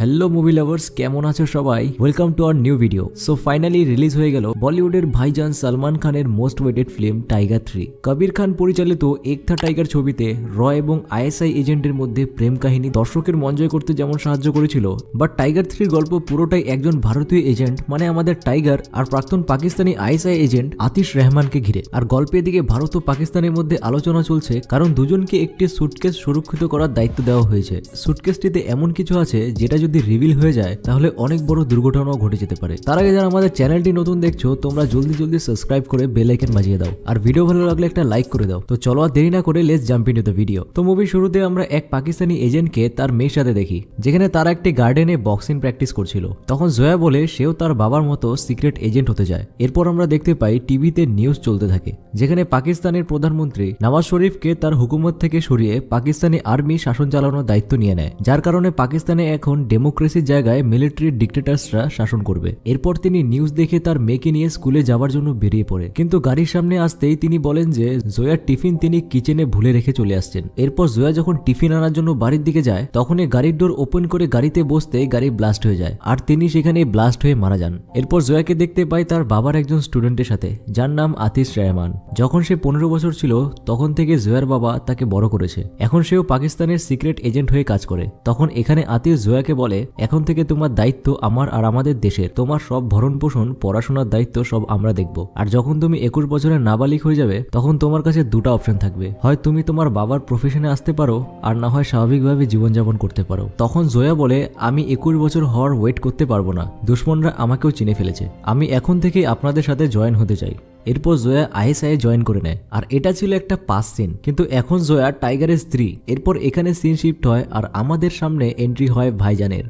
Hello मुভि लाभार्स केमन आछो सबाई welcome to our new video. So finally release हो गेल बलिउडের ভাইজান सलमान खानेर most waited film Tiger 3। Kabir Khan परिचालित एक था टाइगर ছবিতে র এবং আইএসআই এজেন্টের মধ্যে প্রেম কাহিনী দর্শকের মন জয় করতে যেমন সাহায্য করেছিল, বাট টাইগার 3 এর গল্প পুরোটাই একজন ভারতীয় এজেন্ট মানে আমাদের টাইগার আর প্রাক্তন পাকিস্তানি আইএসআই এজেন্ট আতিশ রহমানকে ঘিরে। আর গল্পের দিকে ভারত ও পাকিস্তানের মধ্যে আলোচনা চলছে কারণ দুজনকে একটি সুটকেস সুরক্ষিত করার দায়িত্ব দেওয়া হয়েছে। সুটকেসটিতে এমন কিছু আছে যেটা যদি রিভিল হয়ে যায় তাহলে অনেক বড় দুর্ঘটনাও ঘটে যেতে পারে। তার আগে যারা আমাদের চ্যানেলটি নতুন দেখছো তোমরা জলদি সাবস্ক্রাইব করে বেল আইকন বাজিয়ে দাও আর ভিডিও ভালো লাগলে একটা লাইক করে দাও। তো চলো আর দেরি না করে let's jump into the video. তো মুভির শুরুতে আমরা এক পাকিস্তানি এজেন্টকে তার মেয়ের সাথে দেখি যেখানে তারা একটি গার্ডেনে বক্সিং প্র্যাকটিস করছিল। তখন জয়া বলে সেও তার বাবার মতো সিক্রেট এজেন্ট হতে চায়। এরপর আমরা দেখতে পাই টিভিতে নিউজ চলতে থাকে যেখানে পাকিস্তানের প্রধানমন্ত্রী নওয়াজ শরীফকে তার হুকুমত থেকে সরিয়ে পাকিস্তানি আর্মি শাসন চালানোর দায়িত্ব নিয়ে নেয়, যার কারণে পাকিস্তানে এখন ডেমোক্রেসির জায়গায় মিলিটারি ডিক্টেটরসরা শাসন করবে। এরপর তিনি নিউজ দেখে তার মেয়েকে নিয়ে স্কুলে যাওয়ার জন্য বেরিয়ে পড়ে, কিন্তু গাড়ির সামনে আসতেই তিনি বলেন যে জয়ার টিফিন তিনি কিচেনে ভুলে রেখে চলে আসছেন। এরপর জয়া যখন টিফিন আনার জন্য বাড়ির দিকে যায় তখনই গাড়ির ডোর ওপেন করে গাড়িতে বসতে গাড়ি ব্লাস্ট হয়ে যায় আর তিনি সেখানে ব্লাস্ট হয়ে মারা যান। এরপর জয়াকে দেখতে পাই তার বাবার একজন স্টুডেন্টের সাথে যার নাম আতিশ রহমান। যখন সে 15 বছর ছিল তখন থেকে জয়ার বাবা তাকে বড় করেছে। এখন সেও পাকিস্তানের সিক্রেট এজেন্ট হয়ে কাজ করে। তখন এখানে আতিশ জয়াকে বলে এখন থেকে তোমার দায়িত্ব আমার আর আমাদের দেশের, তোমার সব ভরণ পোষণ পড়াশোনার দায়িত্ব সব আমরা দেখব। আর যখন তুমি 21 বছরের নাবালিক হয়ে যাবে তখন তোমার কাছে দুটো অপশন থাকবে, হয় তুমি তোমার বাবার প্রফেশনে আসতে পারো আর না হয় স্বাভাবিকভাবে জীবনযাপন করতে পারো। তখন জয়া বলে আমি 21 বছর হওয়ার ওয়েট করতে পারবো না, দুশ্মনরা আমাকেও চিনে ফেলেছে, আমি এখন থেকেই আপনাদের সাথে জয়েন হতে চাই। এরপর জয়া আইএসআই জয়েন করে নেয় আর এটা ছিল একটা পাস সিন, কিন্তু এখন জয়া টাইগারের স্ত্রী। এরপর এখানে সিন শিফট হয় আর আমাদের সামনে এন্ট্রি হয় ভাইজানের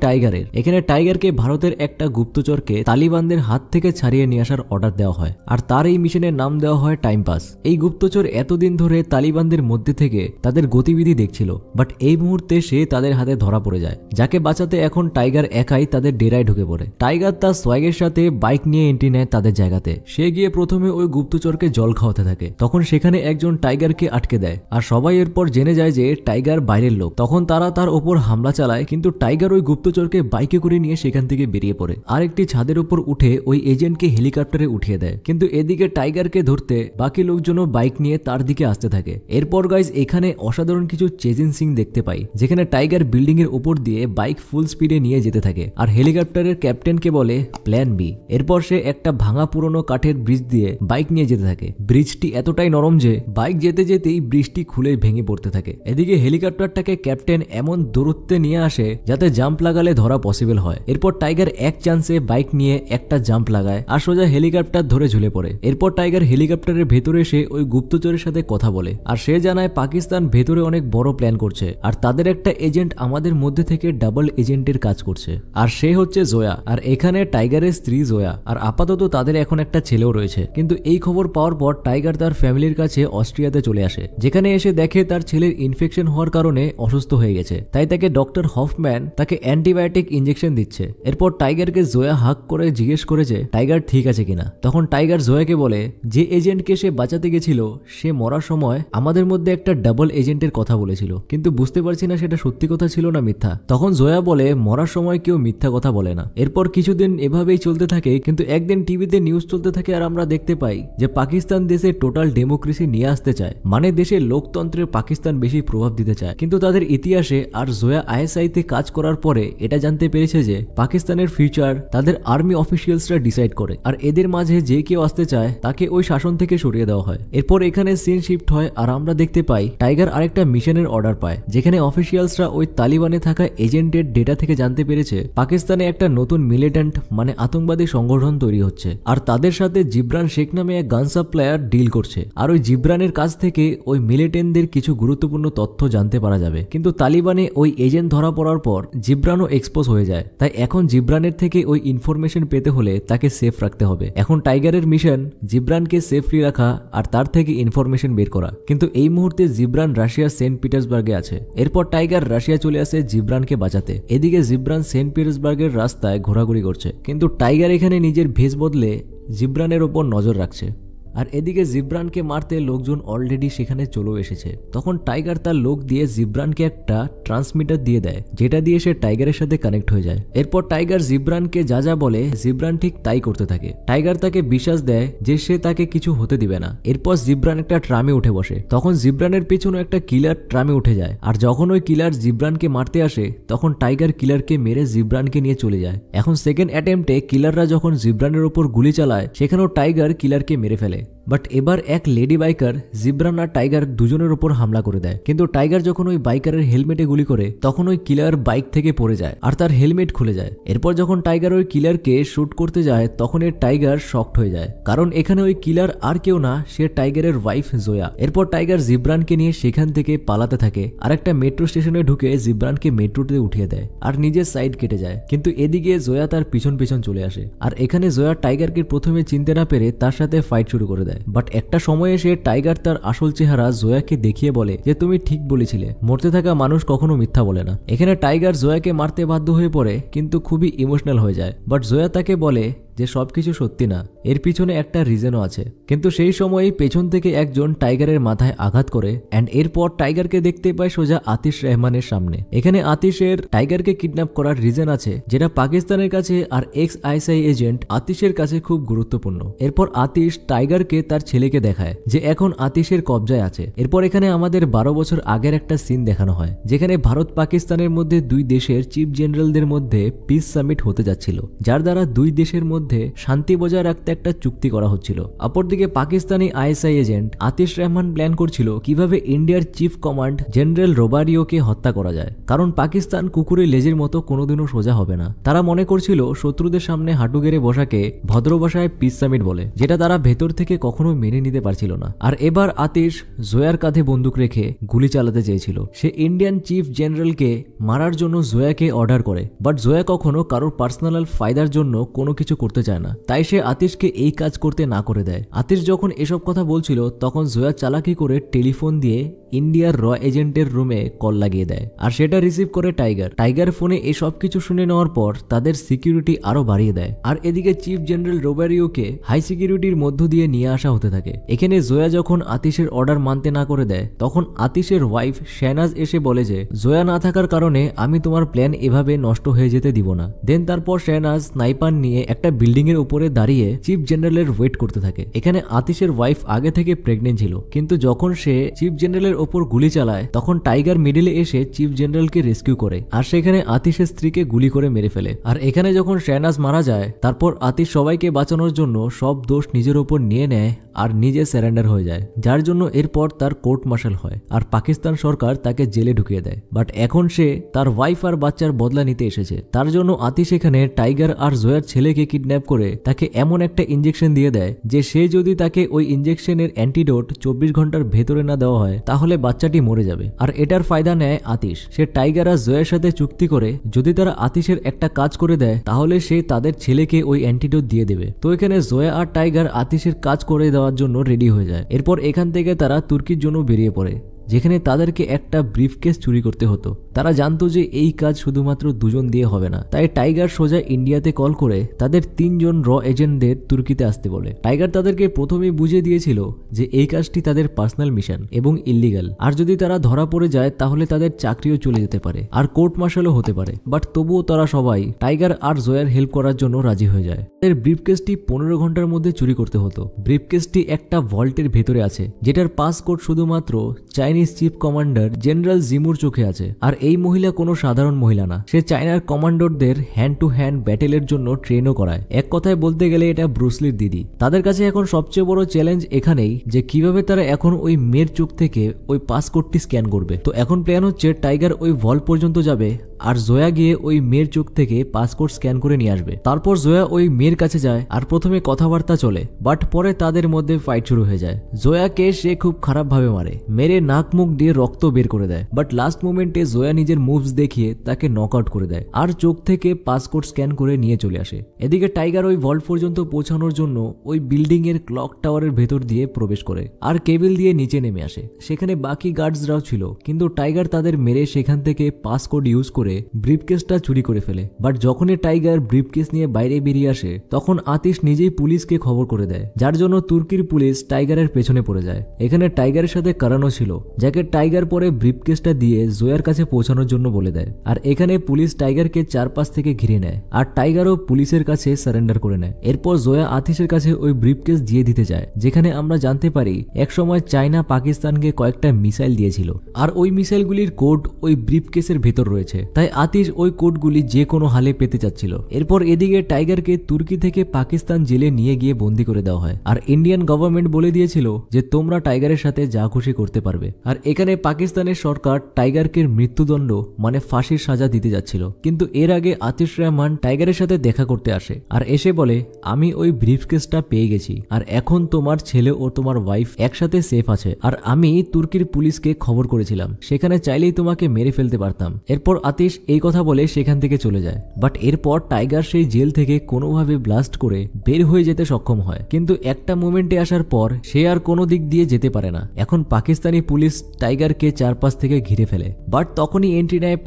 টাইগারের। এখানে টাইগারকে ভারতের একটা গুপ্তচরকে তালিবানদের হাত থেকে ছাড়িয়ে নিয়ে আসার অর্ডার দেওয়া হয় আর তার এই মিশনের নাম দেওয়া হয় টাইম পাস। এই গুপ্তচর এতদিন ধরে তালিবানদের মধ্যে থেকে তাদের গতিবিধি দেখছিল, বাট এই মুহূর্তে সে তাদের হাতে ধরা পড়ে যায়, যাকে বাঁচাতে এখন টাইগার একাই তাদের ডেরায় ঢুকে পড়ে। টাইগার তার সোয়াগের সাথে বাইক নিয়ে এন্ট্রি নেয় তাদের জায়গাতে। সে গিয়ে প্রথমে ওই গুপ্তচরকে জল খাওয়াতে থাকে, তখন সেখানে একজন টাইগারকে আটকে দেয় আর সবাই এরপর জেনে যায় যে টাইগার বাইরের লোক। তখন তারা তার ওপর হামলা চালায়, কিন্তু টাইগার ওই গুপ্তচরকে বাইকে করে নিয়ে সেখান থেকে বেরিয়ে পড়ে আর একটি ছাদের উপর উঠে ওই এজেন্টকে হেলিকপ্টারে উঠিয়ে দেয়। কিন্তু এদিকে টাইগারকে ধরতে বাকি লোকজনও বাইক নিয়ে তার দিকে আসতে থাকে। এরপর গাইজ এখানে অসাধারণ কিছু চেজিং সিন দেখতে পাই যেখানে টাইগার বিল্ডিং এর উপর দিয়ে বাইক ফুল স্পিডে নিয়ে যেতে থাকে আর হেলিকপ্টারের ক্যাপ্টেনকে বলে প্ল্যান বি। এরপর সে একটা ভাঙা পুরনো কাঠের ব্রিজ দিয়ে বাইক নিয়ে যেতে থাকে। ব্রিজটি এতটাই নরম যে বাইক যেতে যেতেই ব্রিজটি খুলে ভেঙে পড়তে থাকে। এদিকে হেলিকপ্টারটাকে ক্যাপ্টেন এমন দূরত্বে নিয়ে আসে যাতে জাম্প লাগালে ধরা পসিবল হয়। এরপর টাইগার এক চান্সে বাইক নিয়ে একটা জাম্প লাগায় আর সোজা হেলিকপ্টার ধরে ঝুলে পড়ে। এরপর টাইগার হেলিকপ্টারের ভেতরে এসে ওই গুপ্তচরের সাথে কথা বলে আর সে জানায় পাকিস্তান ভেতরে অনেক বড় প্ল্যান করছে আর তাদের একটা এজেন্ট আমাদের মধ্যে থেকে ডাবল এজেন্টের কাজ করছে আর সে হচ্ছে জয়া। আর এখানে টাইগারের স্ত্রী জয়া আর আপাতত তাদের এখন একটা ছেলেও রয়েছে। কিন্তু এই খবর পাওয়ার পর টাইগার তার ফ্যামিলির কাছে অস্ট্রিয়াতে চলে আসে, যেখানে এসে দেখে তার ছেলের ইনফেকশন হওয়ার কারণে অসুস্থ হয়ে গেছে। তাই তাকে ডক্টর হফম্যান তাকে অ্যান্টিবায়োটিক ইনজেকশন দিচ্ছে। এরপর টাইগারকে জয়া হাক করে জিজ্ঞেস করে যে টাইগার ঠিক আছে কিনা। তখন টাইগার জয়াকে বলে যে এজেন্টকে সে বাঁচাতে গেছিল সে মরার সময় আমাদের মধ্যে একটা ডাবল এজেন্টের কথা বলেছিল, কিন্তু বুঝতে পারছি না সেটা সত্যি কথা ছিল না মিথ্যা। তখন জয়া বলে মরার সময় কেউ মিথ্যা কথা বলে না। এরপর কিছুদিন এভাবেই চলতে থাকে, কিন্তু একদিন টিভিতে নিউজ চলতে থাকে আর আমরা দেখতে পাই যে পাকিস্তান দেশে টোটাল ডেমোক্রেসি নিয়ে আসতে চায়, মানে দেশের লোকতন্ত্রে পাকিস্তান বেশি প্রভাব দিতে চায়। কিন্তু তাদের ইতিহাসে আর জয়া আইএসআইতে কাজ করার পরে এটা জানতে পেরেছে যে পাকিস্তানের ফিউচার তাদের আর্মি অফিসিয়ালসরা ডিসাইড করে আর এদের মাঝে যে কেউ আসতে চায় তাকে ওই শাসন থেকে সরিয়ে দেওয়া হয়। এরপর এখানে সিন শিফট হয় আর আমরা দেখতে পাই টাইগার আরেকটা মিশনের অর্ডার পায় যেখানে অফিসিয়ালসরা ওই তালিবানে থাকা এজেন্টের ডেটা থেকে জানতে পেরেছে পাকিস্তানে একটা নতুন মিলিটেন্ট মানে আতঙ্কবাদী সংগঠন তৈরি হচ্ছে আর তাদের সাথে জিব্রান শেখ নামে এক গান সাপ্লায়ার ডিল করছে। আর ওই জিব্রানের কাছ থেকে ওই মিলিটেন্টদের কিছু গুরুত্বপূর্ণ তথ্য জানতে পারা যাবে। কিন্তু তালিবানে ওই এজেন্ট ধরা পড়ার পর জিব্রানও এক্সপোজ হয়ে যায়, তাই এখন জিব্রানের থেকে ওই ইনফরমেশন পেতে হলে তাকে সেফ রাখতে হবে। এখন টাইগারের মিশন জিব্রানকে সেফলি রাখা আর তার থেকে ইনফরমেশন বের করা। কিন্তু এই মুহূর্তে জিব্রান রাশিয়ার সেন্ট পিটার্সবার্গে আছে। এরপর টাইগার রাশিয়া চলে আসে জিব্রানকে বাঁচাতে। এদিকে জিব্রান সেন্ট পিটার্সবার্গের রাস্তায় ঘোরাঘুরি করছে, কিন্তু টাইগার এখানে নিজের ভেষ বদলে জিব্রানের ওপর নজর রাখছে। আর এদিকে জিব্রানকে মারতে লোকজন অলরেডি সেখানে চলে এসেছে। তখন টাইগার তার লোক দিয়ে জিব্রানকে একটা ট্রান্সমিটার দিয়ে দেয়, যেটা দিয়ে সে টাইগারের সাথে কানেক্ট হয়ে যায়। এরপর টাইগার জিব্রানকে যা যা বলে জিব্রান ঠিক তাই করতে থাকে। টাইগার তাকে বিশ্বাস দেয় যে সে তাকে কিছু হতে দিবে না। এরপর জিব্রান একটা ট্রামে উঠে বসে। তখন জিব্রানের পেছনে একটা কিলার ট্রামে উঠে যায়। আর যখন ওই কিলার জিব্রানকে মারতে আসে তখন টাইগার কিলারকে মেরে জিব্রানকে নিয়ে চলে যায়। এখন সেকেন্ড অ্যাটেম্পটে কিলাররা যখন জিব্রানের ওপর গুলি চালায় সেখানেও টাইগার কিলারকে মেরে ফেলে। বাট এবার এক লেডি বাইকার জিব্রান আর টাইগার দুজনের ওপর হামলা করে দেয়। কিন্তু টাইগার যখন ওই বাইকারের হেলমেটে গুলি করে তখন ওই কিলার বাইক থেকে পড়ে যায় আর তার হেলমেট খুলে যায়। এরপর যখন টাইগার ওই কিলারকে শুট করতে যায় তখন এই টাইগার শকড হয়ে যায়, কারণ এখানে ওই কিলার আর কেউ না, সে টাইগারের ওয়াইফ জোয়া। এরপর টাইগার জিব্রানকে নিয়ে সেখান থেকে পালাতে থাকে আর একটা মেট্রো স্টেশনে ঢুকে জিব্রানকে মেট্রোতে উঠিয়ে দেয় আর নিজের সাইড কেটে যায়। কিন্তু এদিকে জোয়া তার পিছন পিছন চলে আসে আর এখানে জোয়া টাইগারকে প্রথমে চিনতে না পেরে তার সাথে ফাইট শুরু করে দেয়। বাট একটা সময় এসে টাইগার তার আসল চেহারা জোয়াকে দেখিয়ে বলে যে তুমি ঠিক বলেছিলে, মরতে থাকা মানুষ কখনো মিথ্যা বলে না। এখানে টাইগার জোয়াকে মারতে বাধ্য হয়ে পড়ে কিন্তু খুবই ইমোশনাল হয়ে যায়। বাট জোয়া তাকে বলে যে সবকিছু সত্যি না, এর পিছনে একটা রিজনও আছে। কিন্তু সেই সময়ই পেছন থেকে একজন টাইগারের মাথায় আঘাত করে এন্ড এরপর টাইগারকে দেখতে পায় সোজা আতিশ রহমানের সামনে। এখানে আতিশের টাইগারকে কিডন্যাপ করার রিজন আছে যেটা পাকিস্তানের কাছে আর এক্স আইএসআই এজেন্ট আতিশের কাছে খুব গুরুত্বপূর্ণ। এরপর আতিশ টাইগারকে তার ছেলেকে দেখায় যে এখন আতিশের কবজায় আছে। এরপর এখানে আমাদের 12 বছর আগের একটা সিন দেখানো হয় যেখানে ভারত পাকিস্তানের মধ্যে দুই দেশের চিফ জেনারেলদের মধ্যে পিস সামিট হতে যাচ্ছিল, যার দ্বারা দুই দেশের মধ্যে শান্তি বজায় রাখতে একটা চুক্তি করা হচ্ছিল। অপরদিকে Pakistani ISI agent Atish Rahman plan করছিল কিভাবে ইন্ডিয়ার চিফ কমান্ড জেনারেল রোবারিওকে হত্যা করা যায়, কারণ পাকিস্তান কুকুরের লেজের মতো কোনোদিনও সোজা হবে না। তারা মনে করছিল শত্রুদের সামনে হাঁটু গেড়ে বসাকে ভদ্র ভাষায় পিস সামিট বলে, যেটা তারা ভেতর থেকে কখনো মেনে নিতে পারছিল না। আর এবার আতিশ জোয়ার কাঁধে বন্দুক রেখে গুলি চালাতে চেয়েছিল। সে ইন্ডিয়ান চিফ জেনারেলকে মারার জন্য জোয়াকে অর্ডার করে, বাট জোয়া কখনো কারোর পার্সোনাল ফায়দার জন্য কোনো কিছু করতে চায় না, তাই সে আতিশকে এই কাজ করতে না করে দেয়। আতিশ যখন এসব কথা বলছিল তখন জোয়া চালাকি করে টেলিফোন দিয়ে ইন্ডিয়ার র এজেন্টের রুমে কল লাগিয়ে দেয় আর সেটা রিসিভ করে টাইগার। টাইগার ফোনে এসব কিছু শুনে নেওয়ার পর তাদের সিকিউরিটি আরো বাড়িয়ে দেয় আর এদিকে চিফ জেনারেল রোবারিওকে হাই সিকিউরিটির মধ্য দিয়ে নিয়ে আসা হতে থাকে। এখানে জোয়া যখন আতিশের অর্ডার মানতে না করে দেয় তখন আতিশের ওয়াইফ শেহনাজ এসে বলে যে জোয়া না থাকার কারণে আমি তোমার প্ল্যান এভাবে নষ্ট হয়ে যেতে দিব না। দেন তারপর শেহনাজ স্নাইপার নিয়ে একটা বিল্ডিং এর উপরে দাঁড়িয়ে চিফ জেনারেলের ওয়েট করতে থাকে। এখানে আতিশের ওয়াইফ আগে থেকে প্রেগনেন্ট ছিল, কিন্তু যখন সে চিফ জেনারেলের ওপর গুলি চালায় তখন টাইগার মিডিলে এসে চিফ জেনারেলকে রেস্কিউ করে আর সেখানে আতিশের স্ত্রীকে গুলি করে মেরে ফেলে। আর এখানে যখন শেহনাজ মারা যায় তারপর আতিশ সবাইকে বাঁচানোর জন্য সব দোষ নিজের ওপর নিয়ে নেয় আর নিজে সারেন্ডার হয়ে যায়, যার জন্য এরপর তার কোর্ট মার্শাল হয় আর পাকিস্তান সরকার তাকে জেলে ঢুকিয়ে দেয়। বাট এখন সে তার ওয়াইফ আর বাচ্চার বদলা নিতে এসেছে, তার জন্য আতিশ এখানে টাইগার আর জোয়ার ছেলেকে কিডন্যাপ করে তাকে এমন একটা ইনজেকশন দিয়ে দেয় যে সে যদি তাকে ওই ইনজেকশনের অ্যান্টিডোট 24 ঘন্টার ভেতরে না দেওয়া হয় তাহলে বাচ্চাটি মরে যাবে। আর এটার ফায়দা নেয় আতিশ। সে টাইগার আর জোয়ার সাথে চুক্তি করে যদি তারা আতিশের একটা কাজ করে দেয় তাহলে সে তাদের ছেলেকে ওই অ্যান্টিডোট দিয়ে দেবে। তো এখানে জোয়া আর টাইগার আতিশের কাজ করে দেওয়ার জন্য রেডি হয়ে যায়। এরপর এখান থেকে তারা তুর্কির জন্য বেরিয়ে পড়ে, যেখানে তাদেরকে একটা ব্রিফকেস চুরি করতে হতো। তারা জানতো যে এই কাজ শুধুমাত্র দুজন দিয়ে হবে না, তাই টাইগার সোজা ইন্ডিয়াতে কল করে তাদের 3 জন র এজেন্টদের তুর্কিতে আসতে বলে। টাইগার তাদেরকে প্রথমেই বুঝিয়ে দিয়েছিল যে এই কাজটি তাদের পার্সোনাল মিশন এবং ইল্লিগাল, আর যদি তারা ধরা পড়ে যায় তাহলে তাদের চাকরিও চলে যেতে পারে আর কোর্ট মার্শালও হতে পারে। বাট তবুও তারা সবাই টাইগার আর জোয়ার হেল্প করার জন্য রাজি হয়ে যায়। তাদের ব্রিফকেসটি 15 ঘন্টার মধ্যে চুরি করতে হতো। ব্রিফকেসটি একটা ভল্টের ভেতরে আছে যেটার পাসকোড শুধুমাত্র চাইনিজ চিফ কমান্ডার জেনারেল জিমুর চোখে আছে। আর এই মহিলা কোনো সাধারণ মহিলা না, সে চায়নার কমান্ডারদের হ্যান্ড টু হ্যান্ড ব্যাটেলের জন্য ট্রেনও করায়। এক কথায় বলতে গেলে এটা ব্রুসলির দিদি। তাদের কাছে এখন সবচেয়ে বড় চ্যালেঞ্জ এখানেই যে কিভাবে তারা এখন ওই মেয়ের চোখ থেকে ওই পাসকোডটি স্ক্যান করবে। তো এখন প্ল্যান হচ্ছে টাইগার ওই ভল্ট পর্যন্ত যাবে আর জোয়া গিয়ে ওই মেয়ের চোখ থেকে পাসকোড স্ক্যান করে নিয়ে আসবে। তারপর জোয়া ওই মেয়ের কাছে যায় আর প্রথমে কথাবার্তা চলে, বাট পরে তাদের মধ্যে ফাইট শুরু হয়ে যায়। জোয়াকে সে খুব খারাপ ভাবে মারে, মেরে নাক মুখ দিয়ে রক্ত বের করে দেয়। বাট লাস্ট মোমেন্টে জোয়া নিজের মুভস দেখিয়ে তাকে নক আউট করে দেয় আর চোখ থেকে পাসকোড স্ক্যান করে নিয়ে চলে আসে। এদিকে টাইগার ওই ভল্ট পর্যন্ত পৌঁছানোর জন্য ওই বিল্ডিং এর ক্লক টাওয়ারের ভেতর দিয়ে প্রবেশ করে আর কেবল দিয়ে নিচে নেমে আসে। সেখানে বাকি গার্ডসরাও ছিল, কিন্তু টাইগার তাদের মেরে সেখান থেকে পাসকোড ইউজ করে করে ব্রিফকেসটা চুরি করে ফেলে। বাট যখনই টাইগার ব্রিফকেস নিয়ে বাইরে বেরিয়ে আসে তখন আতিশ নিজেই পুলিশকে খবর করে দেয়, যার জন্য তুর্কির পুলিশ টাইগারের পেছনে পড়ে যায়। এখানে টাইগারের সাথে কারানো ছিল, যাকে টাইগার পরে ব্রিফকেসটা দিয়ে জয়ার কাছে পৌঁছানোর জন্য বলে দেয়। আর এখানে পুলিশ টাইগারকে চারপাশ থেকে ঘিরে নেয় আর টাইগারও পুলিশের কাছে সারেন্ডার করে নেয়। এরপর জয়া আতিশের কাছে ওই ব্রিফকেস দিয়ে দিতে যায়, যেখানে আমরা জানতে পারি একসময় চায়না পাকিস্তানকে কয়েকটা মিসাইল দিয়েছিল আর ওই মিসাইলগুলির কোড ওই ব্রিফকেসের ভেতর রয়েছে। তাই আতিশ ওই কোডগুলি যে কোনো হালে পেতে চাচ্ছিল। এরপর এদিকে টাইগারকে তুর্কি থেকে পাকিস্তান জেলে নিয়ে গিয়ে বন্দি করে দেওয়া হয় আর ইন্ডিয়ান গভর্নমেন্ট বলে দিয়েছিল যে তোমরা টাইগারের সাথে যা খুশি করতে পারবে। আর এখানে পাকিস্তানের সরকার টাইগারকে মৃত্যুদণ্ড মানে ফাঁসির সাজা দিতে যাচ্ছিল। কিন্তু এর আগে আতিশ রহমান টাইগারের সাথে দেখা করতে আসে আর এসে বলে, আমি ওই ব্রিফকেসটা পেয়ে গেছি আর এখন তোমার ছেলে ও তোমার ওয়াইফ একসাথে সেফ আছে। আর আমি তুর্কির পুলিশকে খবর করেছিলাম, সেখানে চাইলেই তোমাকে মেরে ফেলতে পারতাম। এরপর আতিশ এই কথা বলে সেখান থেকে চলে যায়। বাট এরপর টাইগার সেই জেল থেকে কোনোভাবে ব্লাস্ট করে বের হয়ে যেতে সক্ষম হয়, কিন্তু একটা মোমেন্টে আসার পর সে আর কোনো দিক দিয়ে যেতে পারে না। এখন পাকিস্তানি পুলিশ টাইগারকে চারপাশ থেকে ঘিরে ফেলে। বাট তখনই এন্ট্রি নেয়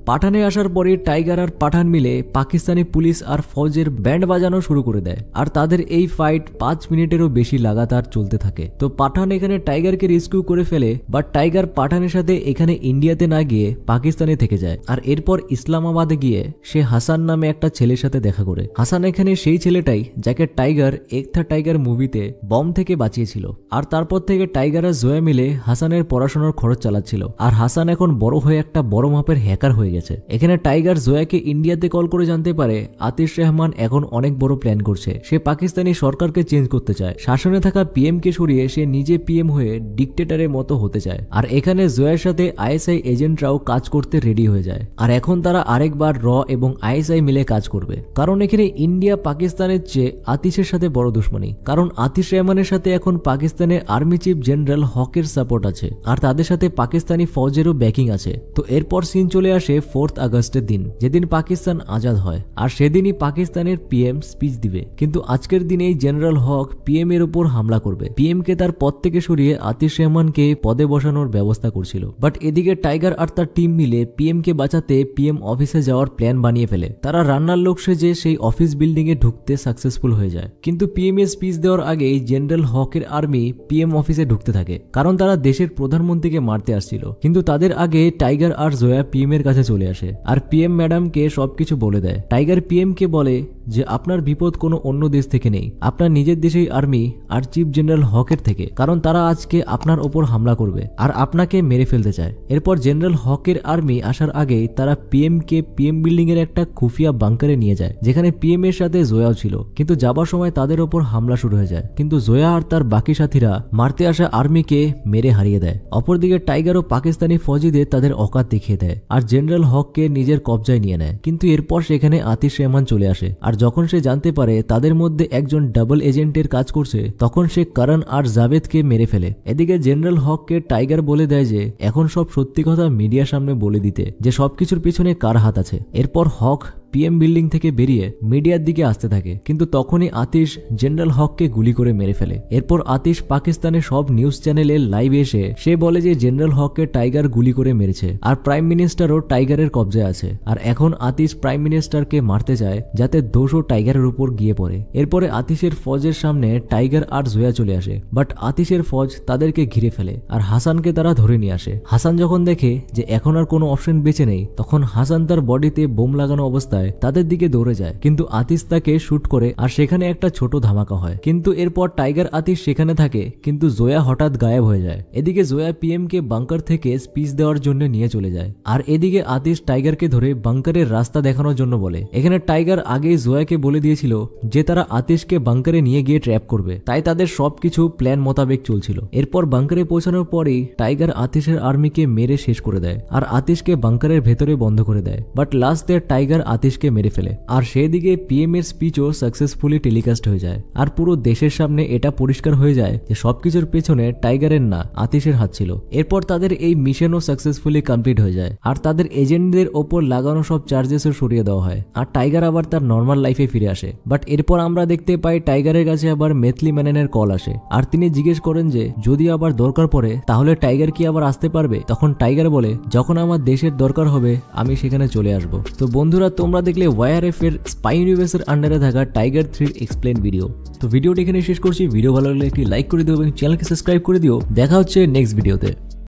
পাঠানে আসার পরে টাইগার আর পাঠান মিলে পাকিস্তানি পুলিশ আর ফৌজের ব্যান্ড বাজানো শুরু করে দেয় আর তাদের এই ফাইট 5 মিনিটেরও বেশি লাগাতার চলতে থাকে। তো পাঠান এখানে টাইগারকে রেস্কিউ করে ফেলে, বাট টাইগার পাঠানের সাথে এখানে ইন্ডিয়াতে না গিয়ে পাকিস্তানে থেকে যায়। আর এরপর ইসলামাবাদে গিয়ে সে হাসান নামে একটা ছেলের সাথে দেখা করে। হাসান এখানে সেই ছেলেটাই যাকে টাইগার এক থা টাইগার মুভিতে বম থেকে বাঁচিয়েছিল। আর তারপর থেকে টাইগার আর জয়া মিলে হাসানের পড়াশোনার খরচ চালাচ্ছিল। আর হাসান এখন বড় হয়ে একটা বড় মাপের হ্যাকার হয়ে গেছে। এখানে টাইগার জয়াকে ইন্ডিয়াতে কল করে জানতে পারে আতিশ রহমান এখন অনেক বড় প্ল্যান করছে। সে পাকিস্তানি সরকারকে চেঞ্জ করতে চায়, শাসনে থাকা পিএম কে সরিয়ে সে নিজে পিএম হয়ে ডিক্টেটরের মতো হতে চায়। আর এখানে জয়ার সাথে আইএসআই এজেন্টরাও কাজ করতে রেডি হয়ে যায়। আর এখন তারা আরেকবার র এবং আইএসআই মিলে কাজ করবে, কারণ এখানে ইন্ডিয়া পাকিস্তানের চেয়ে আতিশের সাথে বড় দুশ্মনী। কারণ আতিশ রহমানের সাথে এখন পাকিস্তানের আর্মি চিফ জেনারেল হকের সাপোর্ট আছে আর তাদের সাথে পাকিস্তানি ফৌজেরও ব্যাকিং আছে। তো এরপর সিন চলে আসে 4 আগস্টের দিন, যেদিন পাকিস্তান আজাদ হয়। আর সেদিনই পাকিস্তানের পিএম স্পিচ দিবে। কিন্তু আজকের দিনেই জেনারেল হক পিএম এর উপর হামলা করবে। পিএম কে তার পদ থেকে সরিয়ে আতিশ রহমানকে পদে বসানোর ব্যবস্থা করছিল। বাট এদিকে টাইগার আর তার টিম মিলে পিএম কে বাঁচাতে পিএম অফিসে যাওয়ার প্ল্যান বানিয়ে ফেলে। তারা রান্নার লোক সেজে সেই অফিস বিল্ডিং এ ঢুকতে সাকসেসফুল হয়ে যায়। কিন্তু পিএম এর স্পিচ দেওয়ার আগেই জেনারেল হকের আর্মি পিএম অফিসে ঢুকতে থাকে, কারণ তারা দেশের প্রধানমন্ত্রীকে মারতে আসছিল। কিন্তু তাদের আগে টাইগার আর জয়া পিএম এর কাছে চলে আসে আর পিএম ম্যাডামকে সবকিছু বলে দেয়। টাইগার পিএম কে বলে যে আপনার বিপদ কোনো অন্য দেশ থেকে নেই, আপনার নিজের দেশেই আর্মি আর চিফ জেনারেল হকের থেকে, কারণ তারা আজকে আপনার ওপর হামলা করবে আর আপনাকে মেরে ফেলতে চায়। এরপর জেনারেল হকের আর্মি আসার আগেই তারা পিএম কে পিএম বিল্ডিং এর একটা খুফিয়া বাংকারে নিয়ে যায়, যেখানে পিএম এর সাথে জয়াও ছিল। কিন্তু যাবার সময় তাদের ওপর হামলা শুরু হয়ে যায়, কিন্তু জয়া আর তার বাকি সাথীরা মারতে আসা আর্মিকে মেরে হারিয়ে দেয়। অপরদিকে টাইগারও পাকিস্তানি ফৌজিদের তাদের অকাত দেখিয়ে দেয় আর জেনারেল হককে নিজের কবজায় নিয়ে নেয়। কিন্তু এরপর সেখানে আতিশ রহমান চলে আসে আর যখন সে জানতে পারে তাদের মধ্যে একজন ডাবল এজেন্টের কাজ করছে, তখন সে করণ আর জাভেদকে মেরে ফেলে। এদিকে জেনারেল হককে টাইগার বলে দেয় যে এখন সব সত্যি কথা মিডিয়ার সামনে বলে দিতে, যে সবকিছুর পিছনে কার হাত আছে। এরপর হক পিএম বিল্ডিং থেকে বেরিয়ে মিডিয়ার দিকে আসতে থাকে, কিন্তু তখনই আতিশ জেনারেল হককে গুলি করে মেরে ফেলে। এরপর আতিশ পাকিস্তানের সব নিউজ চ্যানেলে লাইভে এসে সে বলে যে জেনারেল হককে টাইগার গুলি করে মেরেছে আর প্রাইম মিনিস্টারও টাইগারের কবজায় আছে। আর এখন আতিশ প্রাইম মিনিস্টারকে মারতে যায় যাতে দোষও টাইগারের উপর গিয়ে পড়ে। এরপরে আতিশের ফৌজের সামনে টাইগার আর জয়া চলে আসে, বাট আতিশের ফৌজ তাদেরকে ঘিরে ফেলে আর হাসানকে তারা ধরে নিয়ে আসে। হাসান যখন দেখে যে এখন আর কোনো অপশন বেঁচে নেই, তখন হাসান তার বডিতে বোম লাগানো অবস্থায় তাদের দিকে দৌড়ে যায়, কিন্তু আতিশ তাকে শুট করে আর সেখানে একটা ছোট ধামাকা হয়। কিন্তু এরপর টাইগার আতিশ সেখানে থাকে, কিন্তু জয়া হঠাৎ গায়েব হয়ে যায়। এদিকে জয়া পিএম কে বাংকার থেকে স্পিচ দেওয়ার জন্য নিয়ে চলে যায় আর এদিকে আতিশ টাইগারকে ধরে বাংকারের রাস্তা দেখানোর জন্য বলে। এখানে টাইগার আগেই জয়াকে বলে দিয়েছিল যে তারা আতিশকে বাংকারে নিয়ে গিয়ে ট্র্যাপ করবে, তাই তাদের সবকিছু প্ল্যান মোতাবেক চলছিল। এরপর বাংকারে পৌঁছানোর পরেই টাইগার আতিশের আর্মিকে মেরে শেষ করে দেয় আর আতিশকে বাংকারের ভেতরে বন্ধ করে দেয়। বাট লাস্ট টাইগার আতিশ আতিশকে মেরে ফেলে। আর সেদিকে পিএম এর স্পিচও সাকসেসফুলি টেলিকাস্ট হয়ে যায় আর পুরো দেশের সামনে এটা পরিষ্কার হয়ে যায় যে সবকিছুর পেছনে টাইগারের না আতিশের হাত ছিল। এরপর তাদের এই মিশনও সাকসেসফুলি কমপ্লিট হয়ে যায় আর তাদের এজেন্টদের ওপর লাগানো সব চার্জেসও সরিয়ে দেওয়া হয় আর টাইগার আবার তার নর্মাল লাইফে ফিরে আসে। বাট এরপর আমরা দেখতে পাই টাইগারের কাছে আবার মেথলি ম্যাননের কল আসে আর তিনি জিজ্ঞেস করেন যে যদি আবার দরকার পড়ে তাহলে টাইগার কি আবার আসতে পারবে। তখন টাইগার বলে যখন আমার দেশের দরকার হবে আমি সেখানে চলে আসব। তো বন্ধুরা তোমরা দেখলে ওয়াইআরএফ এর স্পাই ইউনিভার্সের আন্ডারে থাকা টাইগার 3 এক্সপ্লেন ভিডিও। তো ভিডিওটি এখানে শেষ করছি। ভিডিও ভালো লাগলে একটি লাইক করে দিও এবং চ্যানেলকে সাবস্ক্রাইব করে দিও। দেখা হচ্ছে নেক্সট ভিডিওতে।